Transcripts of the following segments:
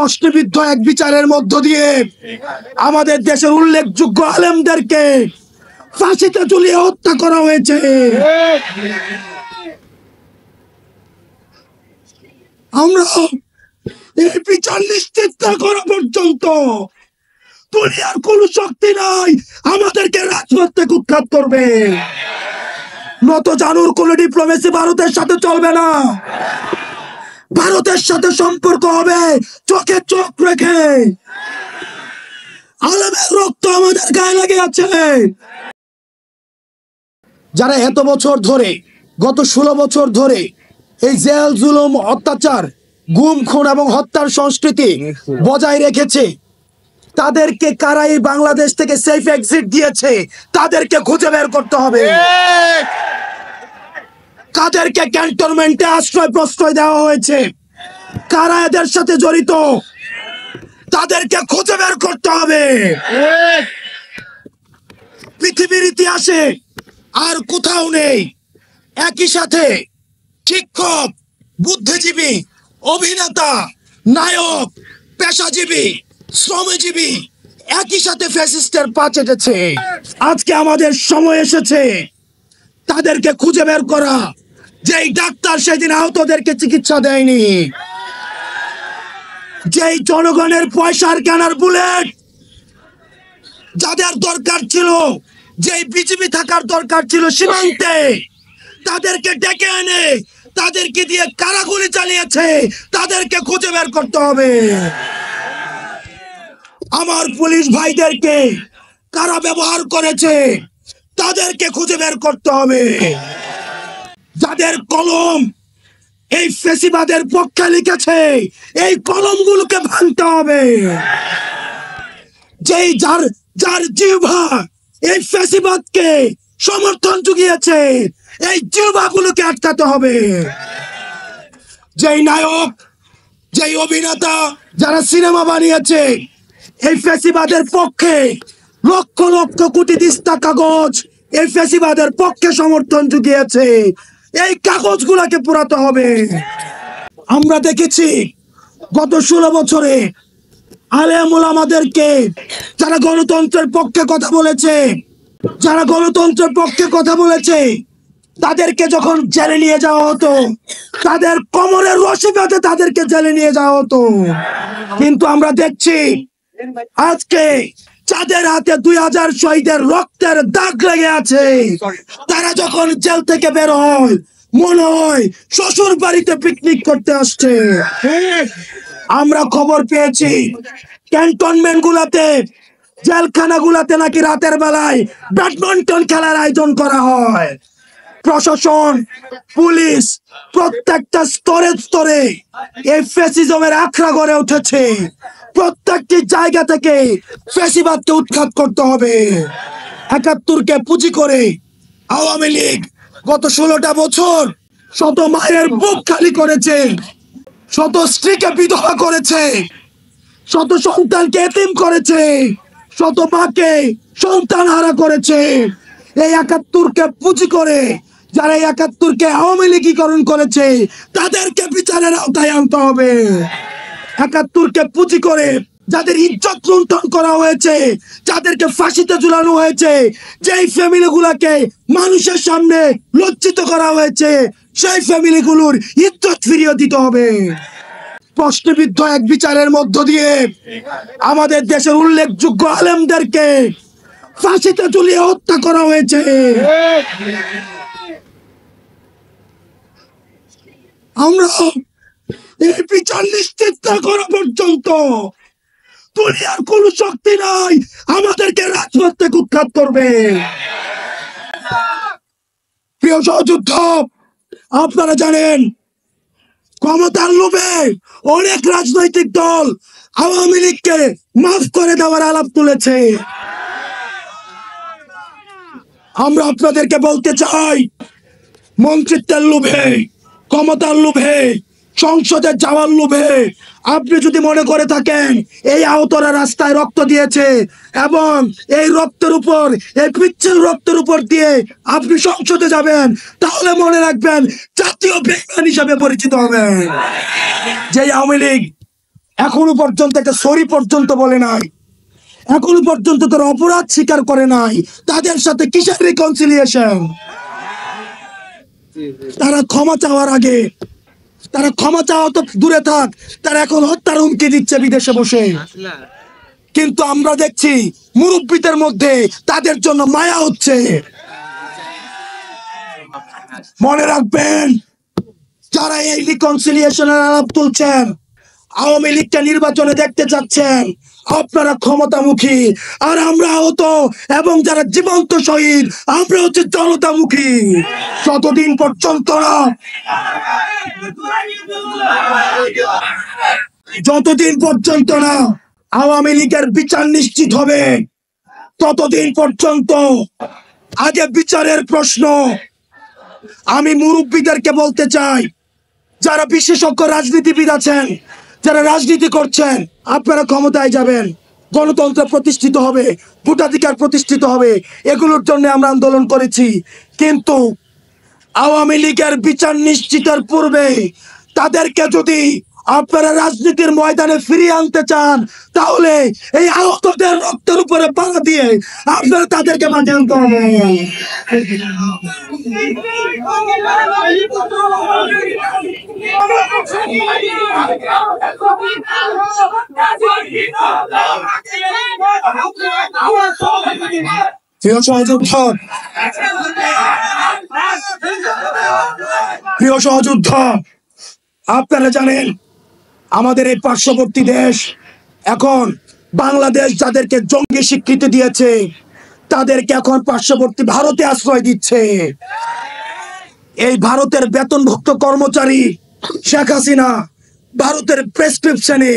প্রশ্নবিদ্ধ এক বিচারের মধ্য দিয়ে আমাদের দেশের উল্লেখযোগ্য আলেমদেরকে ফাঁসিতে ঝুলিয়ে হত্যা করা হয়েছে। আমরা এই বিচার নিশ্চিত না করা পর্যন্ত দুনিয়ার কোন শক্তি নাই আমাদেরকে রাজপথ থেকে উৎখাত করবে। নত জানুর কোন ডিপ্লোমেসি ভারতের সাথে চলবে না। ভারতের সাথে সম্পর্ক হবে চোখে চোখ রেখে। আলেমের রক্ত আমাদের গায়ে লেগে আছে। যারা এত বছর ধরে, গত 16 বছর ধরে এই জেল জুলুম, অত্যাচার, গুম খুন এবং হত্যার সংস্কৃতি বজায় রেখেছে, তাদেরকে কারা এই বাংলাদেশ থেকে সেফ এক্সিট দিয়েছে তাদেরকে খুঁজে বের করতে হবে। কাদেরকে ক্যান্টনমেন্টে আশ্রয় প্রশ্রয় দেওয়া হয়েছে, কারা এদের সাথে জড়িত, তাদেরকে খুঁজে বের করতে হবে। পৃথিবীর ইতিহাসে আর কোথাও নেই একই সাথে শিক্ষক, বুদ্ধিজীবী, অভিনেতা, নায়ক, পেশাজীবী, শ্রমজীবী একই সাথে ফ্যাসিস্টের পা চেটেছে। আজকে আমাদের সময় এসেছে তাদেরকে খুঁজে বের করা। যেই ডাক্তার সেদিন আহতদেরকে চিকিৎসা দেয়নি, যেই জনগণের পয়সার কেনার বুলেট যাদের দরকার ছিল, যেই বিজিবি থাকার দরকার ছিল সীমান্তে, তাদেরকে ডেকে এনে তাদেরকে দিয়ে কারা গুলি চালিয়েছে তাদেরকে খুঁজে বের করতে হবে। আমার পুলিশ ভাইদেরকে কারা ব্যবহার করেছে তাদেরকে খুঁজে বের করতে হবে। যাদের কলম এই ফ্যাসিবাদের পক্ষে লিখেছে এই কলমগুলোকে ভাঙতে হবে। যেই যার জিহ্বা এই ফ্যাসিবাদকে সমর্থন জুগিয়েছে এই জিহ্বাগুলোকে আটকাতে হবে। যেই নায়ক, যেই অভিনেতা, যারা সিনেমা বানিয়েছে এই ফ্যাসিবাদের পক্ষে, লক্ষ লক্ষ কোটি দিস্তা কাগজ এই ফ্যাসিবাদের পক্ষে সমর্থন জুগিয়েছে, এই কাগজগুলোকে পোড়াতে হবে। আমরা দেখেছি গত 16 বছরে আলেম ওলামাদেরকে, যারা গণতন্ত্রের পক্ষে কথা বলেছে, তাদেরকে যখন জেলে নিয়ে যাওয়া হতো, তাদের কোমরের রশি বেঁধে তাদেরকে জেলে নিয়ে যাওয়া হতো। কিন্তু আমরা দেখছি আজকে যাদের হাতে 2000 শহীদের রক্তের দাগ লেগে আছে, তারা যখন জেল থেকে বের হয় মনে হয় শ্বশুর বাড়িতে পিকনিক করতে আসছে। আমরা খবর পেয়েছি ক্যান্টনমেন্ট গুলাতে, জেলখানা গুলাতে নাকি রাতের বেলায় ব্যাডমিন্টন খেলার আয়োজন করা হয়। প্রশাসন, পুলিশ প্রত্যেকটা স্তরে স্তরে এই ফ্যাসিজমের আখড়া গড়ে উঠেছে। প্রত্যেকটি জায়গা থেকে ফ্যাসিবাদকে উৎখাত করতে হবে। 71কে পুঁজি করে আওয়ামী লীগ গত 16টা বছর শত মায়ের বুক খালি করেছে, শত স্ত্রীকে বিধবা করেছে, শত সন্তানকে এতিম করেছে, শত মাকে সন্তান হারা করেছে। এই 71কে পুঁজি করে যারা এই 71কে আওয়ামী লীগীকরণ করেছে তাদেরকে বিচারের আওতায় আনতে হবে। 71কে পুঁজি করে যাদের ইজ্জত লুণ্ঠন করা হয়েছে, যাদেরকে ফাঁসিতে ঝুলানো হয়েছে, যেই ফ্যামিলিগুলোকে মানুষের সামনে লজ্জিত করা হয়েছে, সেই ফ্যামিলিগুলোর ইজ্জত ফিরিয়ে দিতে হবে। প্রশ্নবিদ্ধ এক বিচারের মধ্য দিয়ে আমাদের দেশের উল্লেখযোগ্য আলেমদেরকে ফাঁসিতে ঝুলিয়ে হত্যা করা হয়েছে। আমরা এই বিচার নিশ্চিত না করা পর্যন্ত দুনিয়ার কোন শক্তি নাই আমাদেরকে রাজপথ থেকে উৎখাত করবে। প্রিয় সহযোদ্ধ, আপনারা জানেন ক্ষমতার লোভে অনেক রাজনৈতিক দল আওয়ামী লীগকে মাফ করে দেওয়ার আলাপ তুলেছে। আমরা আপনাদেরকে বলতে চাই, মন্ত্রিত্বের লোভে, ক্ষমতার লোভে, সংসদে যাওয়ার লোভে আপনি যদি মনে করে থাকেন এই আহতরা রাস্তায় রক্ত দিয়েছে এবং এই রক্তের উপর, এই পিচ্ছিল রক্তের উপর দিয়ে আপনি সংসদে যাবেন, তাহলে মনে রাখবেন জাতীয় বেঈমান হিসাবে পরিচিত হবেন। যে আওয়ামী লীগ এখনো পর্যন্ত একটা সরি পর্যন্ত বলে নাই, এখনো পর্যন্ত তারা অপরাধ স্বীকার করে নাই। তাদের সাথে কিসের রিকনসিলিয়েশন? তারা ক্ষমা চাওয়ার আগে, তারা ক্ষমা চাওয়া তো দূরে থাক, তারা এখন হত্যার হুমকি দিচ্ছে বিদেশে বসে। কিন্তু আমরা দেখছি মুরব্বীদের মধ্যে তাদের জন্য মায়া হচ্ছে। মনে রাখবেন, যারা এই রিকনসিলিয়েশনের আলাপ তুলছেন, আওয়ামী লীগকে নির্বাচনে দেখতে চাচ্ছেন, আপনারা ক্ষমতামুখী, আর আমরা আহত এবং যারা জীবন্ত শহীদ আমরা হচ্ছে জনতামুখী। যতদিন পর্যন্ত না, যতদিন পর্যন্ত না আওয়ামী লীগের বিচার নিশ্চিত হবে, ততদিন পর্যন্ত আগে বিচারের প্রশ্ন। আমি মুরব্বীদেরকে বলতে চাই, যারা বিশেষজ্ঞ রাজনীতিবিদ আছেন, যারা রাজনীতি করছেন, আপনারা ক্ষমতায় যাবেন, গণতন্ত্র প্রতিষ্ঠিত হবে, ভোটাধিকার প্রতিষ্ঠিত হবে, এগুলোর জন্য আমরা আন্দোলন করেছি। কিন্তু আওয়ামী লীগের বিচার নিশ্চিতের পূর্বে তাদেরকে যদি আপনারা রাজনীতির ময়দানে ফিরিয়ে আনতে চান, তাহলে এই আহতদের রক্তের উপরে পাড়া দিয়ে আপনারা তাদেরকে বাঁচিয়ে আনতে হবে। প্রিয় সহযোদ্ধা, প্রিয় সহযোদ্ধা, আপনারা জানেন আমাদের এই পার্শ্ববর্তী দেশ এখন বাংলাদেশ যাদেরকে জঙ্গি স্বীকৃতি দিয়েছে, তাদেরকে এখন পার্শ্ববর্তী ভারতে আশ্রয় দিচ্ছে। এই ভারতের বেতনভুক্ত কর্মচারী শেখ হাসিনা ভারতের প্রেসক্রিপশনে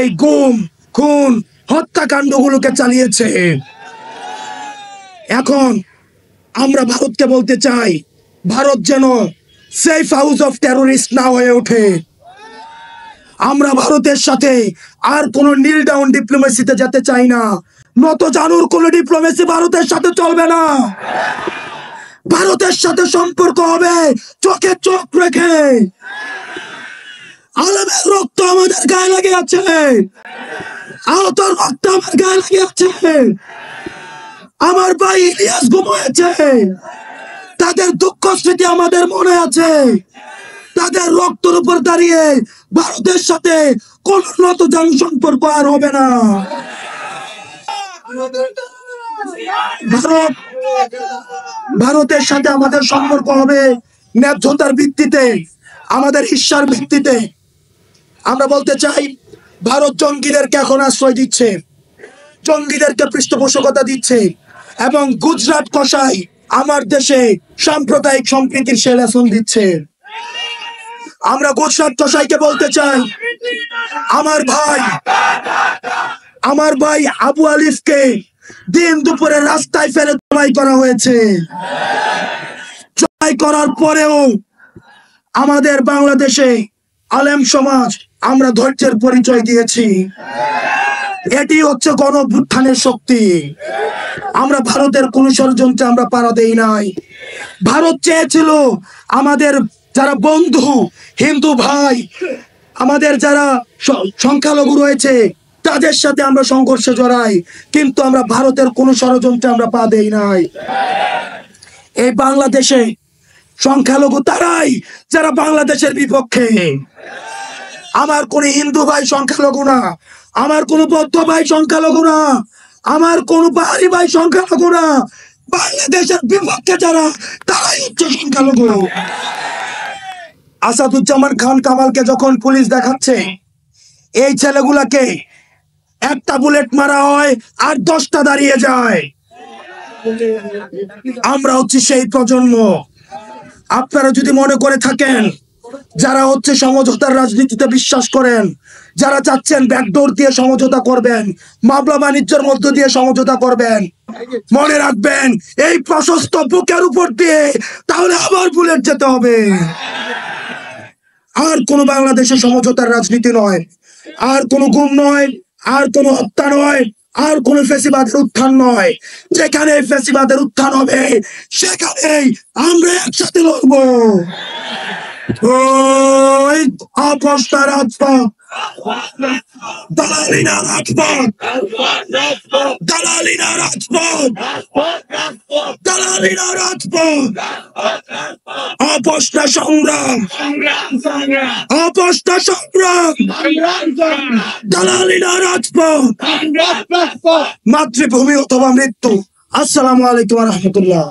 এই গুম, খুন, হত্যাকাণ্ডগুলোকে চালিয়েছে। এখন আমরা ভারতকে বলতে চাই, ভারত যেন সেফ হাউস অফ টেররিস্ট না হয়ে ওঠে। আমরা ভারতের সাথে আর কোন নীল ডাউন ডিপ্লোমেসিতে যেতে চাই না। নত জানুর কোন ডিপ্লোমেসি ভারতের সাথে চলবে না। ভারতের সাথে সম্পর্ক হবে চোখে চোখ রেখে। আলমের রক্ত আমাদের গায়ে লেগে আছে, আহতর রক্ত আমার গায়ে লেগে আছে। আমার ভাই ইলিয়াস গুম হয়েছে, তাদের দুঃখ স্মৃতি আমাদের মনে আছে। তাদের রক্তের উপর দাঁড়িয়ে ভারতের সাথে কোন নতজান সম্পর্ক আর হবে না। ভারতের সাথে আমাদের সম্পর্ক হবে ন্যায্যতার ভিত্তিতে, আমাদের ঈর্ষার ভিত্তিতে। আমরা বলতে চাই, ভারত জঙ্গিদেরকে এখন আশ্রয় দিচ্ছে, জঙ্গিদেরকে পৃষ্ঠপোষকতা দিচ্ছে, এবং গুজরাট কসাই আমার দেশে সাম্প্রদায়িক সম্প্রীতির সে লেসন দিচ্ছে। আমরা গুজরাট কসাইকে বলতে চাই, আমার ভাই আবু আলিফকে দিন দুপুরে রাস্তায় ফেলে জবাই করা হয়েছে। জবাই করার পরেও আমাদের বাংলাদেশে আলেম সমাজ আমরা ধৈর্যের পরিচয় দিয়েছি। এটি হচ্ছে গণঅভ্যুত্থানের শক্তি। আমরা ভারতের কোন ষড়যন্ত্রে আমরা পাড়া দেই নাই। ভারত চেয়েছিল আমাদের যারা বন্ধু হিন্দু ভাই, আমাদের যারা সংখ্যালঘু রয়েছে, তাদের সাথে আমরা সংঘর্ষে জড়াই, কিন্তু আমরা ভারতের কোন ষড়যন্ত্রে আমরা পা দেই নাই। এই বাংলাদেশে সংখ্যালঘু তারাই যারা বাংলাদেশের বিপক্ষে। আমার কোন হিন্দু ভাই সংখ্যালঘু না, আমার কোন বৌদ্ধ ভাই সংখ্যালঘু না, আমার কোন পাহাড়ি ভাই সংখ্যালঘু না। বাংলাদেশের বিপক্ষে যারা, তারাই হচ্ছে সংখ্যালঘু। আসাদুজ্জামান খান কামালকে যখন পুলিশ দেখাচ্ছে, এই ছেলেগুলাকে একটা বুলেট মারা হয় আর 10টা দাঁড়িয়ে যায়। আমরা হচ্ছে সেই প্রজন্ম। আপনারা যদি মনে করে থাকেন যারা হচ্ছে সমঝোতার রাজনীতিতে বিশ্বাস করেন, যারা চাচ্ছেন ব্যাকডোর দিয়ে সমঝোতা করবেন, মামলা বাণিজ্যের মধ্য দিয়ে সমঝোতা করবেন, মনে রাখবেন এই প্রশস্ত বুকের উপর দিয়ে তাহলে আবার বুলেট যেতে হবে। আর কোন বাংলাদেশে সমঝোতার রাজনীতি নয়, আর কোন গুম নয়, আর কোন হত্যা নয়, আর কোন ফ্যাসিবাদের উত্থান নয়। যেখানে ফ্যাসিবাদের উত্থান হবে সেখানেই আমরা একসাথে লড়বো। ওই আপোষটা রাজপথ, দালালি না রাজপথ, দালালি না রাজপথ, দালালি না রাজপথ, আপোষটা সংগ্রাম, আপোষটা সংগ্রাম, দালালি না রাজপথ, মাতৃভূমি অথবা মৃত্যু। আসসালামু আলাইকুম রহমতুল্লাহ।